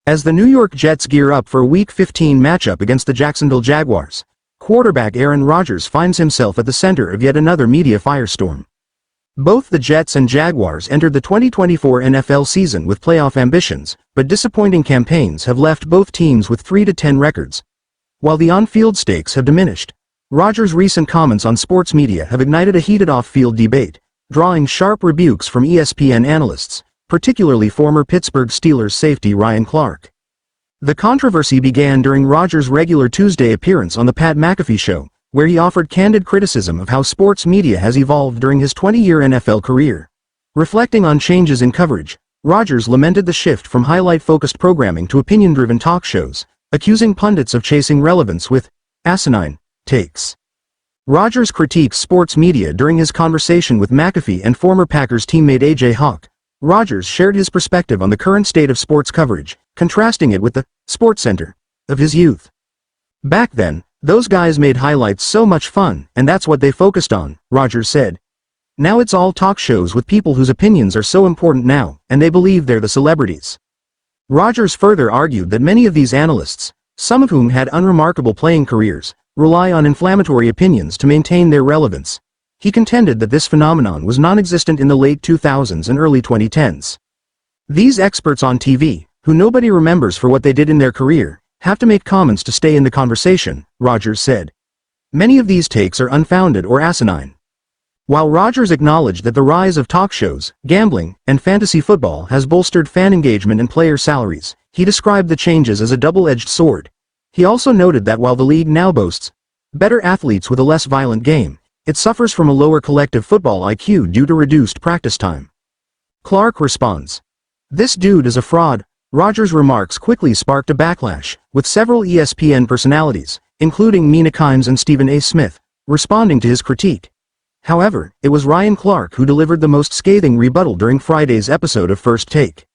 As the New York Jets gear up for a Week 15 matchup against the Jacksonville Jaguars, quarterback Aaron Rodgers finds himself at the center of yet another media firestorm. Both the Jets and Jaguars entered the 2024 NFL season with playoff ambitions, but disappointing campaigns have left both teams with 3-10 records. While the on-field stakes have diminished, Rodgers' recent comments on sports media have ignited a heated off-field debate, drawing sharp rebukes from ESPN analysts, particularly former Pittsburgh Steelers safety Ryan Clark. The controversy began during Rodgers' regular Tuesday appearance on the Pat McAfee Show, where he offered candid criticism of how sports media has evolved during his 20-year NFL career. Reflecting on changes in coverage, Rodgers lamented the shift from highlight-focused programming to opinion-driven talk shows, accusing pundits of chasing relevance with asinine takes. Rodgers critiques sports media during his conversation with McAfee and former Packers teammate A.J. Hawk. Rodgers shared his perspective on the current state of sports coverage, contrasting it with the SportsCenter of his youth. Back then, those guys made highlights so much fun, and that's what they focused on, Rodgers said. Now it's all talk shows with people whose opinions are so important now, and they believe they're the celebrities. Rodgers further argued that many of these analysts, some of whom had unremarkable playing careers, rely on inflammatory opinions to maintain their relevance. He contended that this phenomenon was non-existent in the late 2000s and early 2010s. These experts on TV, who nobody remembers for what they did in their career, have to make comments to stay in the conversation, Rodgers said. Many of these takes are unfounded or asinine. While Rodgers acknowledged that the rise of talk shows, gambling, and fantasy football has bolstered fan engagement and player salaries, he described the changes as a double-edged sword. He also noted that while the league now boasts better athletes with a less violent game, it suffers from a lower collective football IQ due to reduced practice time. Clark responds, "This dude is a fraud." Rodgers' remarks quickly sparked a backlash, with several ESPN personalities, including Mina Kimes and Stephen A. Smith, responding to his critique. However, it was Ryan Clark who delivered the most scathing rebuttal during Friday's episode of First Take.